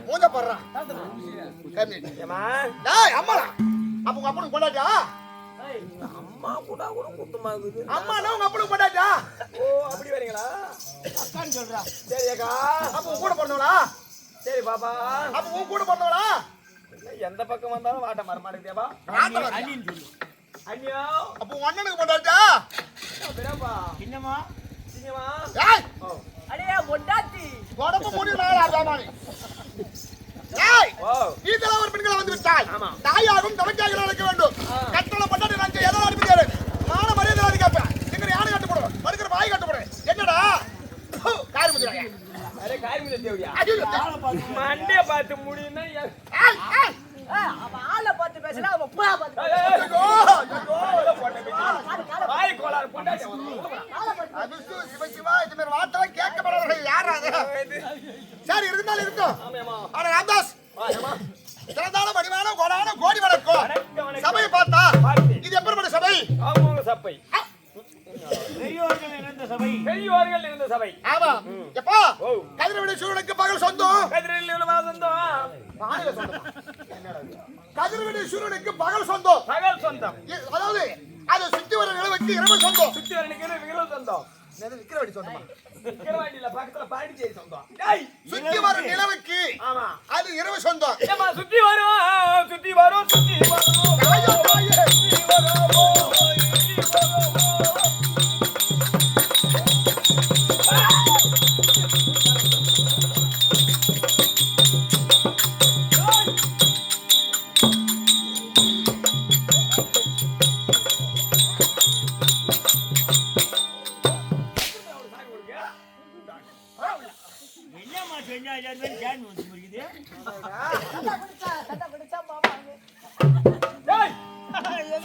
மூஞ்ச போடுறான். டேய் அம்மாடா. அப்ப உங்க அப்பனுக்கு பொண்டாட்டியா? அம்மா கூட குத்தமா இருக்குது. அம்மானா உங்க அப்பனுக்கு பொண்டாட்டியா? ஓ அப்படி வரீங்களா? அக்கான்னு சொல்றா. சரி அக்கா. அப்ப உன் கூட பிறந்தவளா? சரி பாப்பா. அப்ப உன் கூட பிறந்தவளா? எந்த பக்கம் வந்தாலும் வாட்ட மர மாட்டேங்கப்பா. அண்ணின்னு சொல்லு. அண்ணியோ. அப்ப உன் அண்ணனுக்கு பொண்டாட்டியா? பெரியப்பா. சின்னமா. சின்னமா. ஏய். அடே பொண்டாட்டி. உடம்பு மூடி நாளா சாமானி. ஏய். ஓ. இதெல்லாம் ஒரு பெண்களா வந்து விட்டாய். ஆமா. தாயாகும் தமக்காக நடக்க வேண்டும். கட்டளை பொண்டாட்டி நான் எதோ அனுப்பிட்டாரு. மான மரியாதை வந்து கேப்பேன். நீங்க யாரை கட்ட போறோம்? படுக்கிற வாய் கட்ட போறேன். என்னடா? காரி முதிராங்க. அரே காரி முதிர தேவடியா. மண்டே பார்த்து முடியும்னா ஏய் ஏய். அவ ஆளை பார்த்து பேசல அவ புறா பார்த்து. வாய் கோளாறு பொண்டாட்டி. அபிஷு சிவசிவா இந்த மாதிரி வார்த்தை கேட்கப்படாதவர்கள் யார் அது? சரி இருந்தாலும் இருக்கும். ஆனா ராம்தாஸ் சிறந்தான வடிவான கோடான கோடி வணக்கம். சபையை பார்த்தா இது எப்படிப்பட்ட சபை? அவங்க சபை. பெரியோர்கள் இருந்த சபை. பெரியோர்கள் இருந்த சபை. ஆமா. எப்பா கதிரவிட சூரனுக்கு பகல் சொந்தம். கதிரில் உள்ள சொந்தம். கதிரவிட சூரனுக்கு பகல் சொந்தம். பகல் சொந்தம். அதாவது அது சுத்தி வர நிலவுக்கு இரவு சொந்தம். சுத்தி வர நிலவுக்கு சொந்தம். விக்கிரவாடி சொந்தமா? விக்கிரவாடியில பக்கத்துல பாண்டிச்சேரி சொந்தம். சுத்தி வர நிலவுக்கு ஆமா அது இரவு சொந்தம். ஏமா சுத்தி வரும் சுத்தி வரும் சுத்தி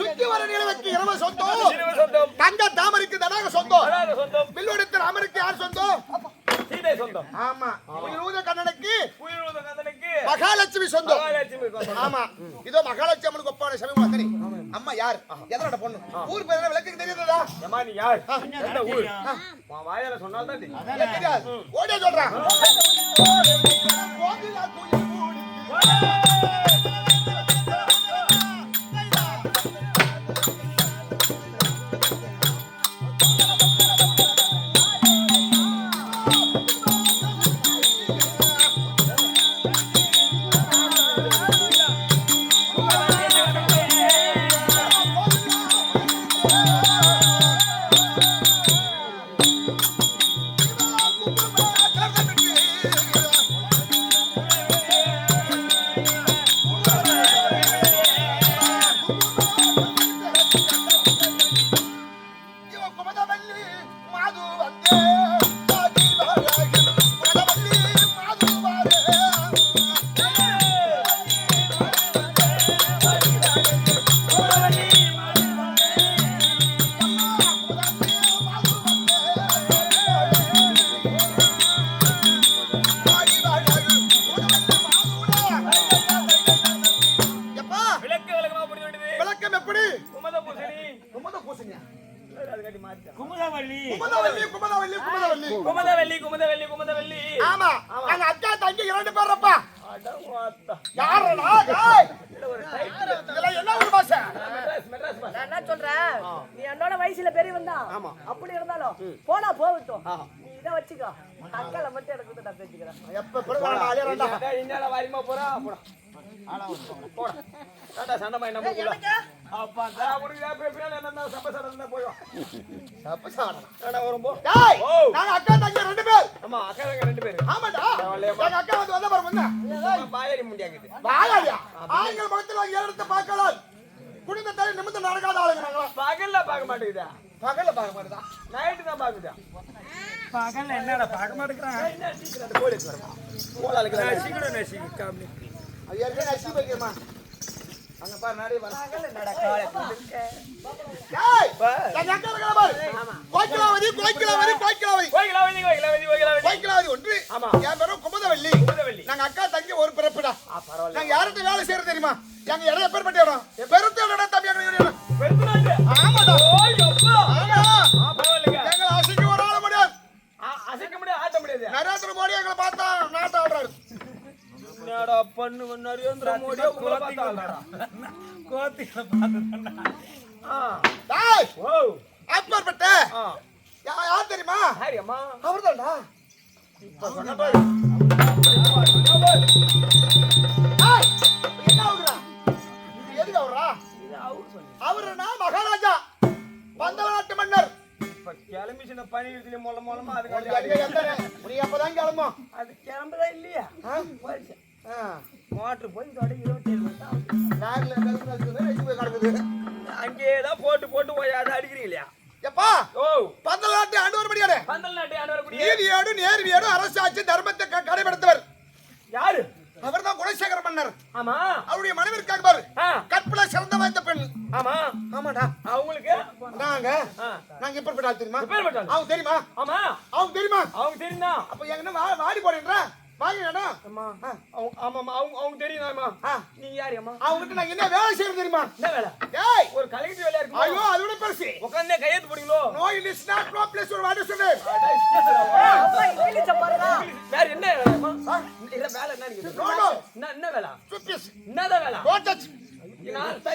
சுத்தி வர நிலவுக்கு இரவு சொந்தம். தங்க தாமரைக்கு தடாக சொந்தம். வில்லுடத்தில் அமருக்கு யார் சொந்தம்? சீதை சொந்தம். ஆமா. உயிரூத கண்ணனுக்கு கண்ணனுக்கு மகாலட்சுமி சொந்தம். மகாலட்சுமி. ஆமா. இதோ மகாலட்சுமி அம்மனுக்கு ஒப்பான சமயமா தனி. அம்மா யார்? எதனோட பொண்ணு? ஊர் பேர் என்ன விளக்குக்கு தெரியுதா? ஏமா நீ யார்? எந்த ஊர்? உன் வாயால சொன்னா தான் தெரியாது. ஓடியா சொல்றான். கோகிலா துயில் மூடி. அப்படி இருந்தாலும் போனா போகட்டும். நீ இதை வச்சுக்கோ. அக்கால மட்டும் எனக்கு வந்து நான் பேசிக்கிறேன். எப்ப கூட இன்னால வாரிமா போறா போடா. போடா. டாடா சண்டமா என்ன போகுல. அப்பா நான் ஒரு பேப்பரல என்ன சப்பசடனா போய்வா. சப்பசடனா. டாடா வரும் போ. டேய் நான் அக்கா தங்கி ரெண்டு பேர். ஆமா அக்கா தங்கி ரெண்டு பேர். ஆமாடா. எங்க அக்கா வந்து வந்த பாரு வந்தா. பாயரி முடியாக்குது. வாயாடியா. ஆண்கள் பக்கத்துல ஏறத பார்க்கலாம். குடிந்த தலை நிமிர்ந்து நடக்காத ஆளுங்க நாங்க. பகல்ல பார்க்க மாட்டேங்குதா? பகல்ல பார்க்க மாட்டேதா? நைட் தான் பாக்குதா? பகல்ல என்னடா பார்க்க மாட்டேங்கறான். என்ன சீக்கிரம் அந்த கோல் எடுத்து கோலாலுக்கு சீக்கிரம் நசிக்கு காமி. அது ஏற்கனவே நசி வைக்கமா. அங்க பாரு நாடி வர. பகல்ல என்னடா காலை குடுக்க. டேய் எங்க அக்கா இருக்கா பாரு. கோயிலாவதி ஒன்று. ஆமா. என் பேரும் குமுதவள்ளி. நாங்க அக்கா தங்கி ஒரு பிறப்புடா. பரவாயில்லை. நாங்க யார்கிட்ட வேலை செய்யறது தெரியுமா? எங்க இடம் எப்பேர்பட்ட இடம்? பெருத்தோட தம்பி எங்க பெருத்துனாங்க. ஆமாடா. ஓய் அப்பா. ஆமா. பரவாயில்லைங்க. எங்க அசிங்க ஒரு ஆள முடியாது. அசைக்க முடியாது ஆட்ட முடியாது. நரேந்திர மோடி எங்களை பார்த்தா நாட்ட ஆடுறாரு. பண்ணு நரேந்திர மோடியே உங்களை பார்த்தாடா கோத்திகளை பார்த்துட்டா டேய் ஓ அப்பர்பட்ட யார் தெரியுமா ஹாரி அம்மா அவர்தான்டா இப்ப சொன்ன பாரு டேய் என்ன ஆகுறா இது எதுக்கு ஆகுறா அவருனா மகாராஜா பந்தல நாட்டு மன்னர் இப்ப கிளம்பி சின்ன பனி இருக்குல மூலமா ஒரு அதுக்கு அடியே எத்தனை நீ அப்பதான் கிளம்பும் அது கிளம்புதா இல்லையா மோட்டர் போய் இதோட 27 வருஷம் லாரில கழுத்து கிடக்குது அங்கேதான் போட்டு போய் அதை அடிக்கிறீங்க இல்லையா எப்பா ஓ பந்தல நாட்டு ஆண்டவர் படியாரு பந்தல் நாட்டு ஆண்டவர் குடி நீதியோடு நேர்மையோடு அரசாட்சி தர்மத்தை கடைபிடித்தவர் யாரு அவர்தான் குலசேகர மன்னர் ஆமா அவருடைய மனைவி இருக்காங்க பாரு கற்புல சிறந்த வாய்ந்த பெண் ஆமா ஆமாடா அவங்களுக்கு நாங்க இப்ப தெரியுமா எப்பேர்பட்டாள்? அவங்க தெரியுமா ஆமா அவங்க தெரியுமா அவங்க தெரியுமா அப்ப எங்கன்னா வாடி போடுறா வாங்கிடா அம்மா ஆமாமா அவங்க தெரியுமாமா நீங்க யாரு அம்மா அவங்ககிட்ட நாங்க என்ன வேலை செய்யறது தெரியுமா என்ன வேலை ஏய் ஒரு கலெக்டர் வேலையா இருக்கு ஐயோ அது விட பெருசு உட்கார்ந்தே கையெழுத்து போடுங்களோ no is not no place ஒரு வாடி சொல்லு அப்பா இங்கிலீஷ் பாருடா வேற என்ன வேலைமா இல்ல வேலை என்ன நீங்க நோ நோ என்ன வேலை சுப்பிஸ் என்னதான் வேலை டோன்ட் டச் நான்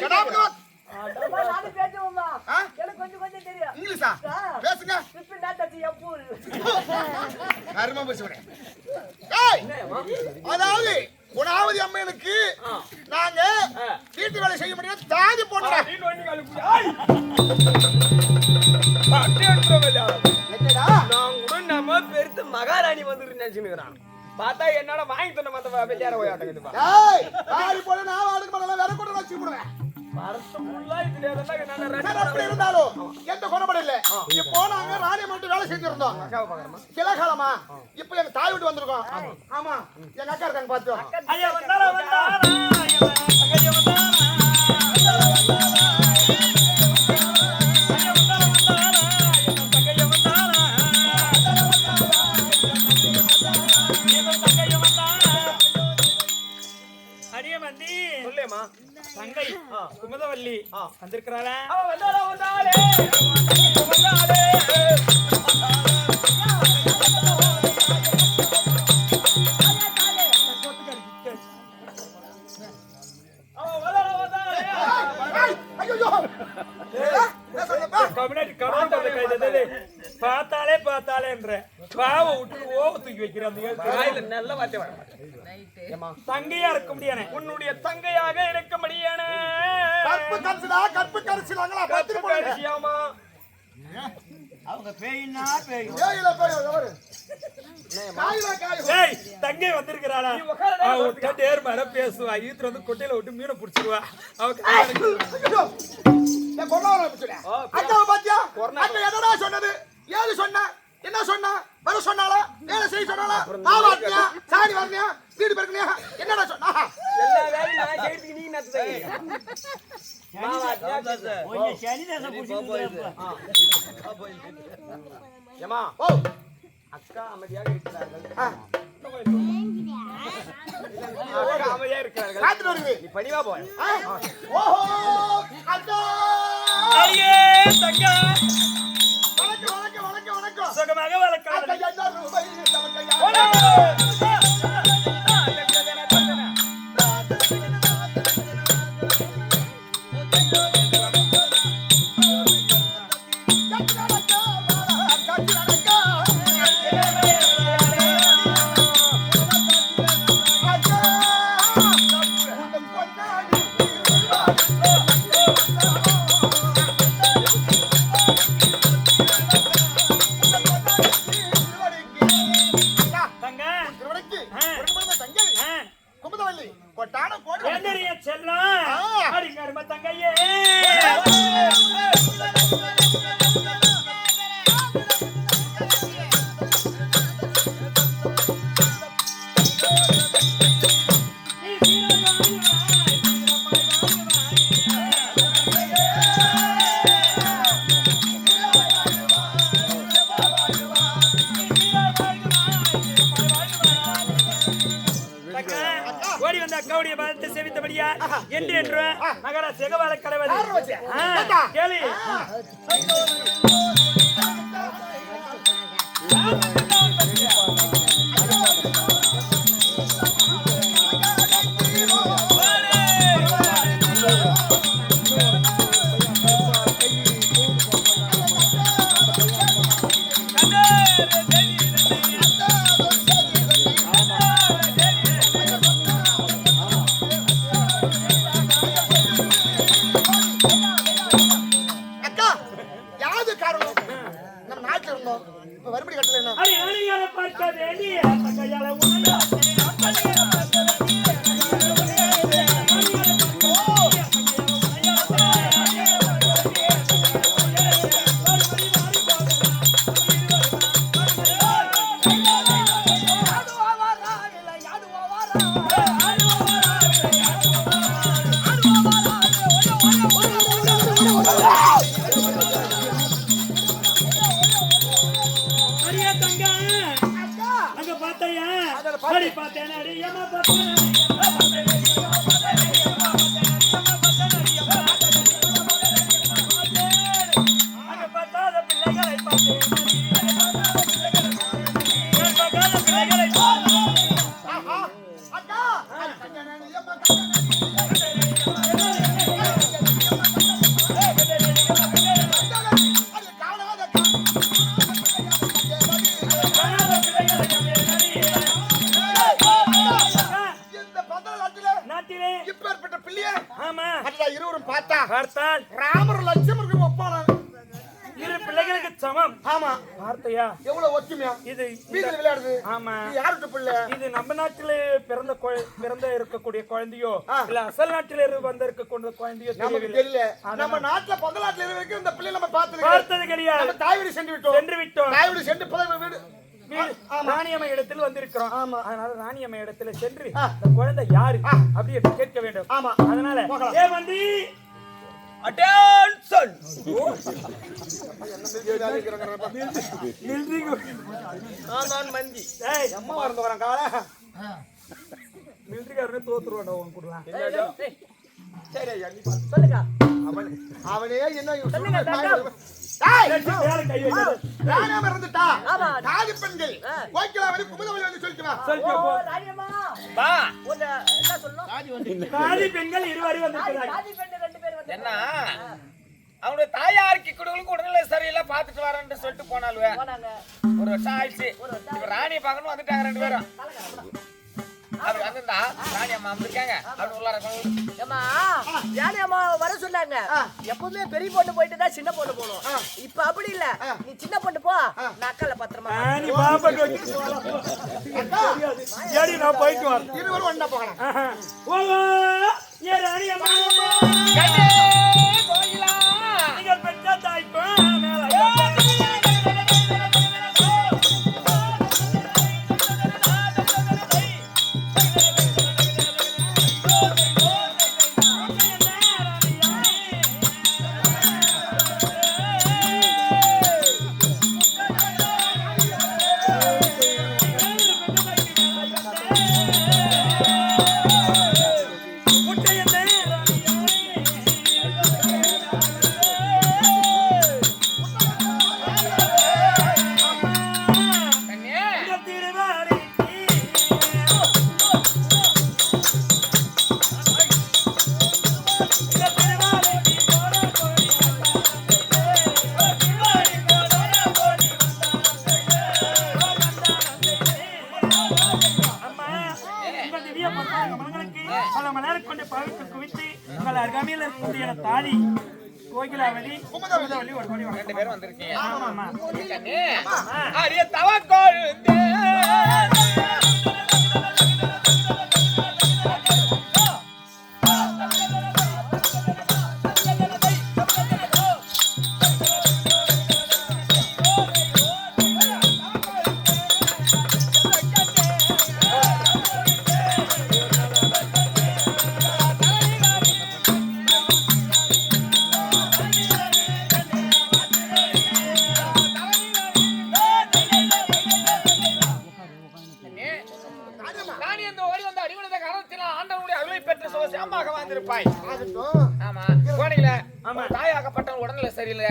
அம்மா நானே பேசுவேம்மா எனக்கு கொஞ்சம் தெரியும் இங்கிலீஷா பேசுங்க இப்ப நான் தட்டி எப்பூர் கர்ம பேசுறேன் ஏய் அதாவது குணாவதி அம்மனுக்கு நாங்க வீட்டு வேலை செய்ய முடியாது தாதி போடுறோம் என்னடா நான் கூட நம்ம பெருத்து மகாராணி வந்துட்டு நினைச்சுக்கிறான் பார்த்தா என்னோட வாங்கி தந்த மத்த வெள்ளையார போயாட்டங்க ஏய் தாதி போட நான் வாடகை பண்ணல வேற கூட வச்சு போடுவேன் வருஷம் ஃபுல்லா இதுல இருந்தா அப்படி இருந்தாலும் எந்த குறைபாடு இல்ல இப்போ நாங்க ராணி மட்டும் வேலை செஞ்சிருந்தோம் சில காலமா இப்ப எங்க தாய் வீட்டு வந்திருக்கோம் ஆமா எங்க அக்கா இருக்காங்க பார்த்தோம் ஐயா வந்தாரா ஐயா தங்கை குமுதவல்லி வந்திருக்கிறாளா பார்த்தாலே பாவ விட்டு ஓவ தூக்கி வைக்கிற அந்த நல்ல வார்த்தை வர தங்கையா இருக்க முடியானே உன்னுடைய தங்கையாக இருக்க முடியானே கற்பு கரிசிலாங்களா கரிசியாமா அவங்க பேயினா பேய் தங்கை வந்திருக்கிறாளா அவ டேர் மேல பேசுவா ஈத்துல வந்து கொட்டையில விட்டு மீனை புடிச்சிருவா அவ சொன்னது ஏது சொன்ன என்ன சொன்னா வர சொன்னாலா வேலை செய்ய சொன்னாலா மாவாட்டியா சாணி வரணியா வீடு பெருக்கணியா என்னடா சொன்னா எல்லா வேலையும் நான் செய்யறதுக்கு நீ நத்துறீங்க மாவாட்டியா கொஞ்சம் சனிதாசம் புடிச்சிட்டு ஏமா ஓ அக்கா அமைதியாக இருக்கிறார்கள் அமைதியாக இருக்கிறார்கள் காத்துட்டு வருது நீ பணிவா போய் ஓஹோ அக்கா ஐயே தங்கா வணக்கம் சுகமாக வளர்க்கலாம் என்று நகர செகவால கலைவது கேளு அக்கா யாது காரணம் நம்ம நாட்டுல இருந்தோம் இப்ப வறுபடி கட்டல என்ன அடி அணியால பார்க்க வேண்டிய கையால உன்னையா அடியே தங்க அங்க பாத்தையா அடி பார்த்தேன் அடி ஏமா பார்த்தேன் அங்க பார்த்தாத பிள்ளைகளை பார்த்தேன் பிள்ளைகளை ஆஹா அக்கா இந்த பந்தல நாட்டில நாட்டிலே இப்பேற்பட்ட பிள்ளைய ஆமா அதுல இருவரும் பார்த்தா பார்த்தால் ராமர் லட்சுமணருக்கு ஒப்பான இரு பிள்ளைகளுக்கு சமம் ஆமா பார்த்தையா எவ்வளவு ஒற்றுமையா இது வீட்டுல விளையாடுது ஆமா இது யாருக்கு பிள்ளை இது நம்ம நாட்டிலே பிறந்த இருக்கக்கூடிய குழந்தையோ இல்ல அசல் நாட்டில வந்த இருக்கக்கூடிய குழந்தையோ நமக்கு தெரியவில்லை தெரியல நம்ம நாட்டுல பந்த நாட்டுல இருக்க இந்த பிள்ளை நம்ம பார்த்தது பார்த்தது கிடையாது நம்ம தாய் வீடு சென்று விட்டோம் சென்று விட்டோம் தாய் வீடு சென்று புது வீடு ராணியம்மை இடத்தில் வந்திருக்கிறோம் ஆமா. அதனால ராணியம்மை இடத்துல சென்று இந்த குழந்தை யாரு அப்படி என்று கேட்க வேண்டும் ஆமா. அதனால போகலாம். ஏ மந்தி அட்டென்ஷன் நான் மந்தி ஏய் அம்மா இருந்து வரேன் கால மிலிட்டரிக்காரனே தோத்துருவாடா உன் கூடலாம் சரி ஐயா நீ பாத்து. சொல்லுங்க அவனே என்ன சொல்லுங்க, வேலை கை வைக்காத. ராணியம்மா இருந்துட்டா ஆமா. தாதி பெண்கள் கோய்க்கலாவரி குமுதவழி வந்து சொல்லிட்டு வா சொல்லிட்டு ஓ, போ. ராணியம்மா வா உன்னை என்ன சொல்லணும் காதி பெண்கள் இருவரி வந்திருக்கிறாங்க ஜாதி பெண்ணு 2 பேர் வந்து என்ன அவனுடைய தாயாருக்கு குடுகளுக்கு உடல்நிலை சரியில்லை பார்த்துட்டு வரேன்னு சொல்லிட்டு போனாலுவே போனாங்க ஒரு வருஷம் ஆயிடுச்சு இப்ப ராணியை பார்க்கணும் வந்துட்டாங்க 2 பேரும் அப்படி வந்திருந்தா ராணி அம்மா வந்திருக்காங்க அப்படி உள்ளார ஏம்மா ராணியம்மா வர சொன்னாங்க எப்பவுமே பெரிய பொண்ணு போயிட்டு தான் சின்ன பொண்ணு போகணும் இப்ப அப்படி இல்ல நீ சின்ன பொண்ணு போ நான் அக்கால பத்திரமா நீ பாப்பாக்கு வச்சுட்டு தெரியாது ஏடி நான் போயிட்டு வரேன் இருவரும் ஒண்ணா போகலாம் ஆஹா. ஓ ஏ ராணி அம்மா நீங்கள் பெற்ற தாய்க்கும் மேல தாலி கோகிலாவதி குமுதவல்லி ஒரு கோடி 2 பேரும் வந்திருக்கீங்க ஆமா ஆமா அரிய தவக்கோள்